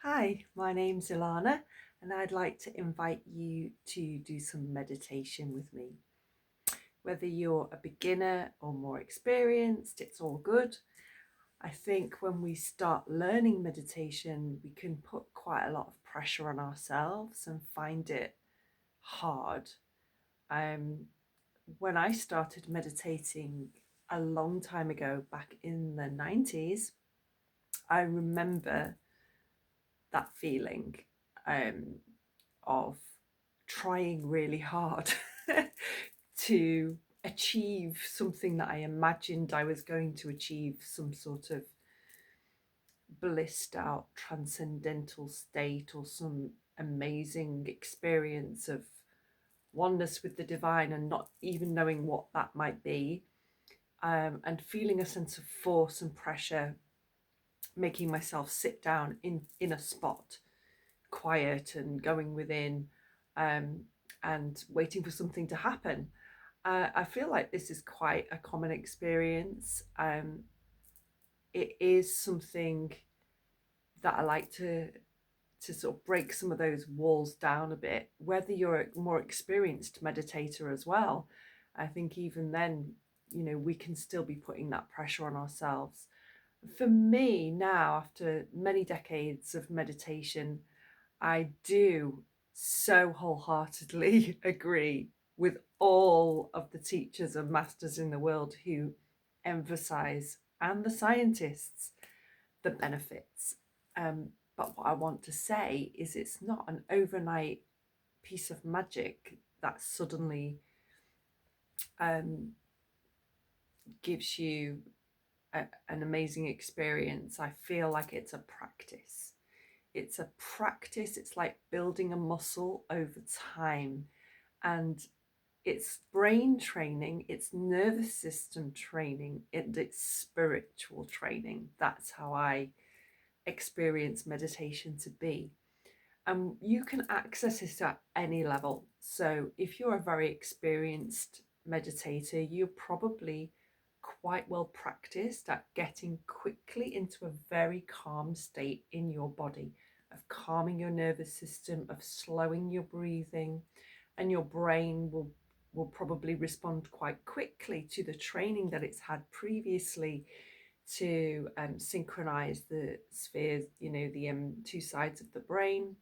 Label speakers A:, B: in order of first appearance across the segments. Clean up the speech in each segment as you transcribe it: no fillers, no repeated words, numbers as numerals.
A: Hi, my name's Ilana, and I'd like to invite you to do some meditation with me. Whether you're a beginner or more experienced, it's all good. I think when we start learning meditation, we can put quite a lot of pressure on ourselves and find it hard. Um, when I started meditating a long time ago, back in the 90s, I remember that feeling um, of trying really hard to achieve something that I imagined I was going to achieve, some sort of blissed out transcendental state or some amazing experience of oneness with the divine, and not even knowing what that might be, and feeling a sense of force and pressure, making myself sit down in a spot quiet and going within, um, and waiting for something to happen. I feel like this is quite a common experience. It is something that I like to sort of break some of those walls down a bit. Whether you're a more experienced meditator as well, I think even then, we can still be putting that pressure on ourselves. For me now, after many decades of meditation, I do so wholeheartedly agree with all of the teachers and masters in the world who emphasize, and the scientists, the benefits. But what I want to say is it's not an overnight piece of magic that suddenly um, gives you an amazing experience. I feel like it's a practice. It's a practice. It's like building a muscle over time. And it's brain training, it's nervous system training, it's spiritual training. That's how I experience meditation to be. And you can access it at any level. So if you're a very experienced meditator, you're probably quite well practiced at getting quickly into a very calm state in your body, of calming your nervous system, of slowing your breathing, and your brain will probably respond quite quickly to the training that it's had previously to synchronize the spheres, the two sides of the brain,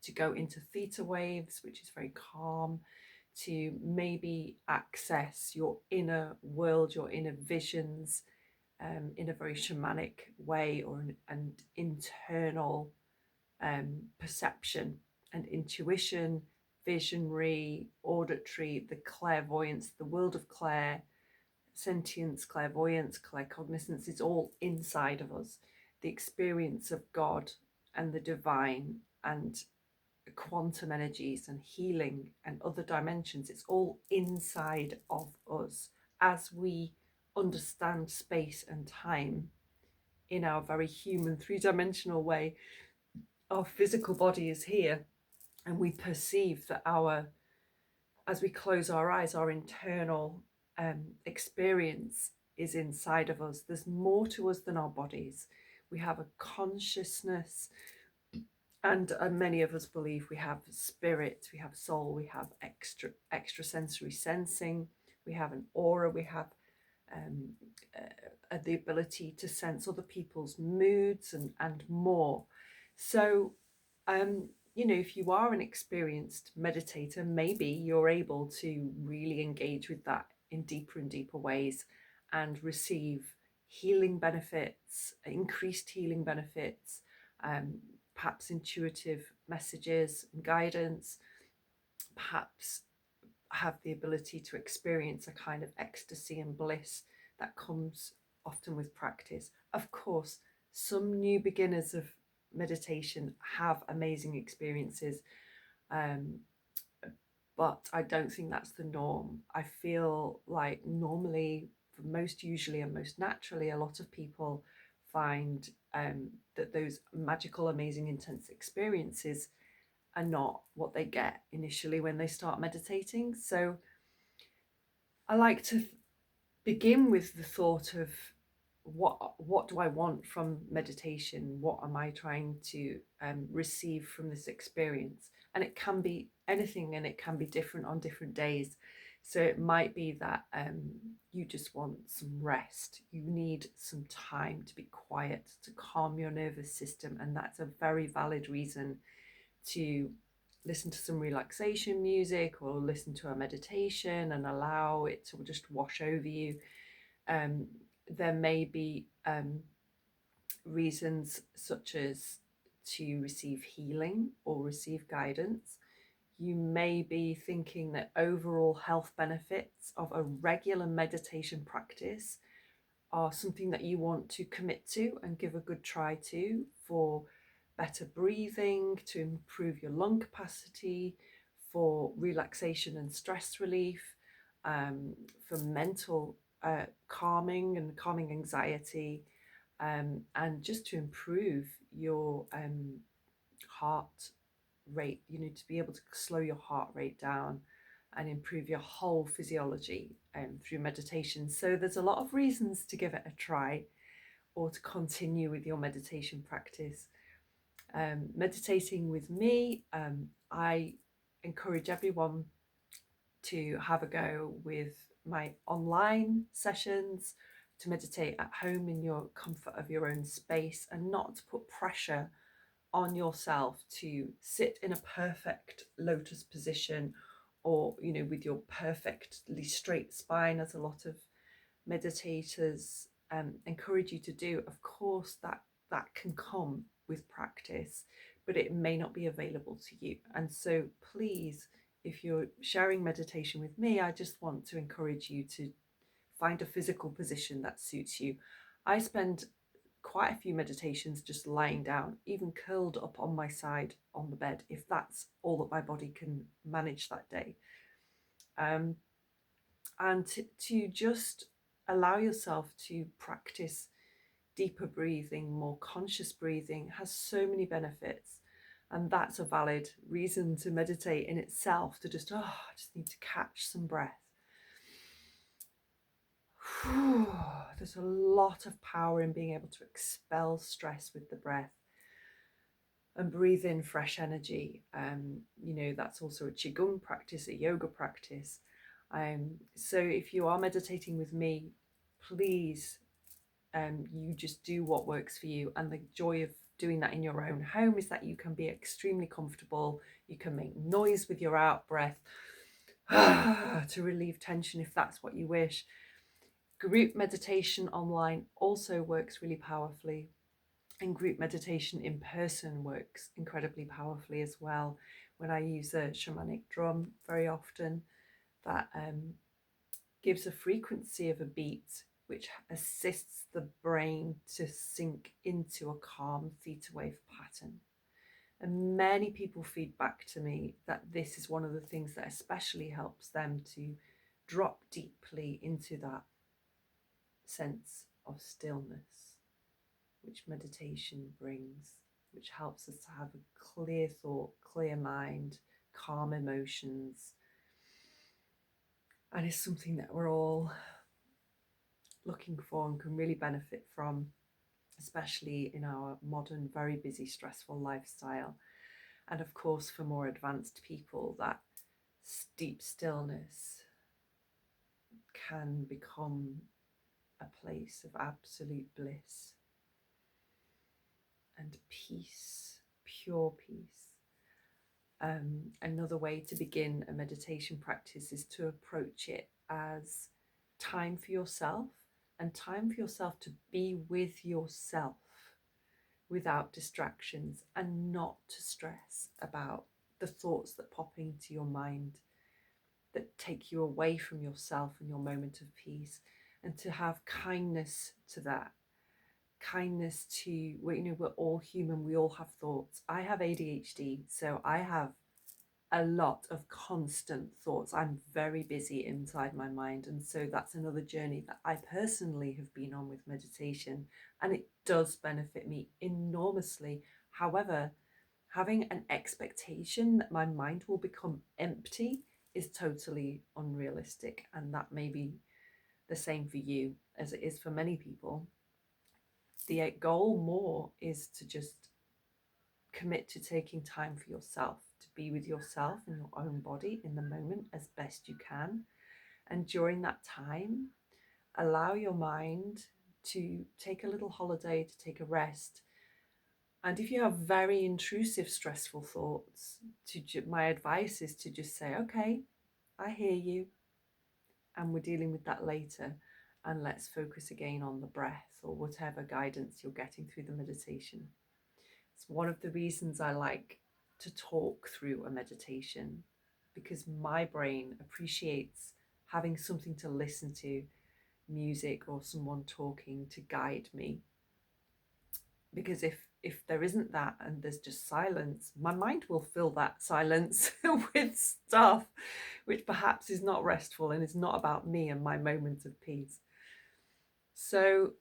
A: to go into theta waves, which is very calm, to maybe access your inner world, your inner visions, in a very shamanic way, or an internal perception and intuition, visionary, auditory, the clairvoyance, the world of clair, sentience, clairvoyance, claircognizance is all inside of us. The experience of God and the divine and quantum energies and healing and other dimensions, it's all inside of us as we understand space and time in our very human three-dimensional way. Our physical body is here, and we perceive that as we close our eyes, our internal experience is inside of us. There's more to us than our bodies. We have a consciousness, and many of us believe we have spirit, we have soul, we have extrasensory sensing, we have an aura, we have um, the ability to sense other people's moods, and more. So, if you are an experienced meditator, maybe you're able to really engage with that in deeper and deeper ways and receive healing benefits, increased healing benefits, um, perhaps intuitive messages and guidance, perhaps have the ability to experience a kind of ecstasy and bliss that comes often with practice. Of course, some new beginners of meditation have amazing experiences, um, but I don't think that's the norm. I feel like normally, for most usually and most naturally, a lot of people find that those magical, amazing, intense experiences are not what they get initially when they start meditating. So I like to begin with the thought of what do I want from meditation? What am I trying to receive from this experience? And it can be anything, and it can be different on different days. So it might be that you just want some rest. You need some time to be quiet, to calm your nervous system, and that's a very valid reason to listen to some relaxation music or listen to a meditation and allow it to just wash over you. Um, there may be reasons such as to receive healing or receive guidance. You may be thinking that overall health benefits of a regular meditation practice are something that you want to commit to and give a good try to, for better breathing, to improve your lung capacity, for relaxation and stress relief, for mental calming and calming anxiety, and just to improve your heart rate, to be able to slow your heart rate down and improve your whole physiology through meditation. So there's a lot of reasons to give it a try or to continue with your meditation practice. Meditating with me, I encourage everyone to have a go with my online sessions, to meditate at home in your comfort of your own space, and not to put pressure on yourself to sit in a perfect lotus position, or with your perfectly straight spine, as a lot of meditators encourage you to do. Of course, that can come with practice, but it may not be available to you. And so please, if you're sharing meditation with me, I just want to encourage you to find a physical position that suits you. I spend quite a few meditations just lying down, even curled up on my side on the bed, if that's all that my body can manage that day. And to just allow yourself to practice deeper breathing, more conscious breathing, has so many benefits. And that's a valid reason to meditate in itself, to just, I just need to catch some breath. There's a lot of power in being able to expel stress with the breath and breathe in fresh energy. That's also a qigong practice, a yoga practice. So if you are meditating with me, please, you just do what works for you. And the joy of doing that in your own home is that you can be extremely comfortable. You can make noise with your out breath to relieve tension if that's what you wish. Group meditation online also works really powerfully, and group meditation in person works incredibly powerfully as well. When I use a shamanic drum very often, that gives a frequency of a beat which assists the brain to sink into a calm theta wave pattern. And many people feed back to me that this is one of the things that especially helps them to drop deeply into that sense of stillness, which meditation brings, which helps us to have a clear thought, clear mind, calm emotions. And it's something that we're all looking for and can really benefit from, especially in our modern, very busy, stressful lifestyle. And of course, for more advanced people, that deep stillness can become a place of absolute bliss and peace, pure peace. Another way to begin a meditation practice is to approach it as time for yourself, and time for yourself to be with yourself without distractions, and not to stress about the thoughts that pop into your mind that take you away from yourself and your moment of peace, and to have kindness to that. Kindness to, we're all human, we all have thoughts. I have ADHD, so I have a lot of constant thoughts. I'm very busy inside my mind, and so that's another journey that I personally have been on with meditation, and it does benefit me enormously. However, having an expectation that my mind will become empty is totally unrealistic, and that may be the same for you as it is for many people. the goal more is to just commit to taking time for yourself, to be with yourself and your own body in the moment as best you can. And during that time, allow your mind to take a little holiday, to take a rest. And if you have very intrusive, stressful thoughts, my advice is to just say, okay, I hear you, and we're dealing with that later. And let's focus again on the breath or whatever guidance you're getting through the meditation. It's one of the reasons I like to talk through a meditation, because my brain appreciates having something to listen to, music or someone talking to guide me. Because if there isn't that and there's just silence, my mind will fill that silence with stuff which perhaps is not restful and is not about me and my moment of peace. So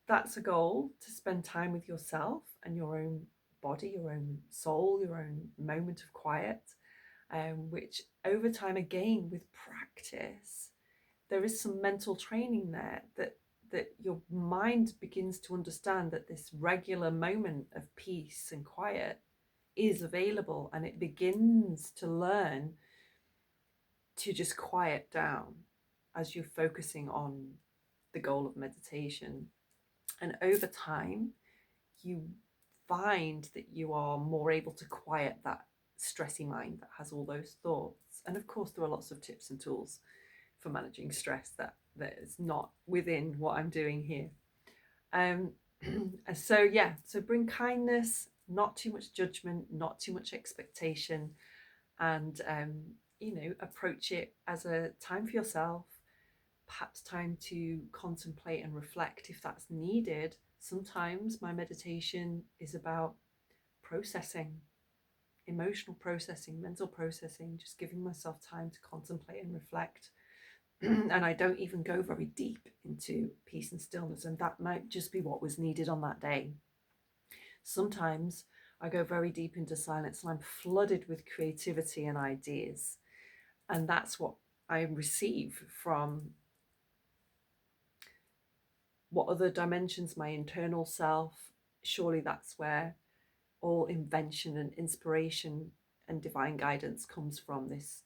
A: that's a goal, to spend time with yourself and your own body, your own soul, your own moment of quiet, which over time, again with practice, there is some mental training there that your mind begins to understand that this regular moment of peace and quiet is available, and it begins to learn to just quiet down as you're focusing on the goal of meditation. And over time, you find that you are more able to quiet that stressy mind that has all those thoughts. And of course, there are lots of tips and tools for managing stress that is not within what I'm doing here. So bring kindness, not too much judgment, not too much expectation, and approach it as a time for yourself, perhaps time to contemplate and reflect if that's needed. Sometimes my meditation is about processing, emotional processing, mental processing, just giving myself time to contemplate and reflect. And I don't even go very deep into peace and stillness, and that might just be what was needed on that day. Sometimes I go very deep into silence and I'm flooded with creativity and ideas, and that's what I receive from what other dimensions, my internal self. Surely that's where all invention and inspiration and divine guidance comes from, this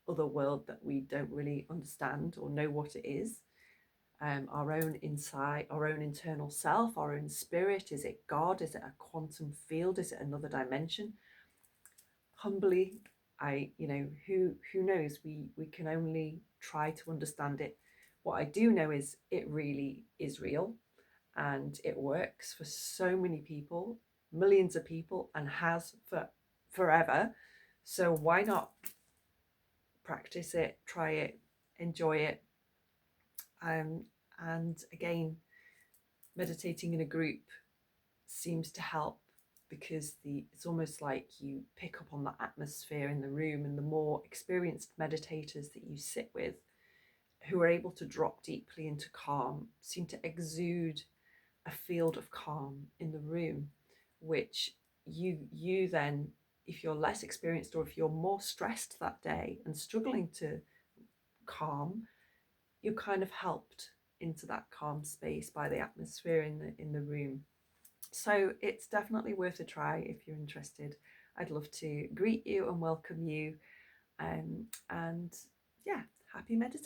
A: other world that we don't really understand or know what it is. Our own insight, our own internal self, our own spirit. Is it God? Is it a quantum field? Is it another dimension? Humbly, who knows? We can only try to understand it. What I do know is it really is real, and it works for so many people, millions of people, and has for forever. So why not practice it, try it, enjoy it? And again, meditating in a group seems to help, because it's almost like you pick up on the atmosphere in the room, and the more experienced meditators that you sit with, who are able to drop deeply into calm, seem to exude a field of calm in the room, which you then, if you're less experienced or if you're more stressed that day and struggling to calm, you're kind of helped into that calm space by the atmosphere in the room. So it's definitely worth a try if you're interested. I'd love to greet you and welcome you, and yeah, happy meditating.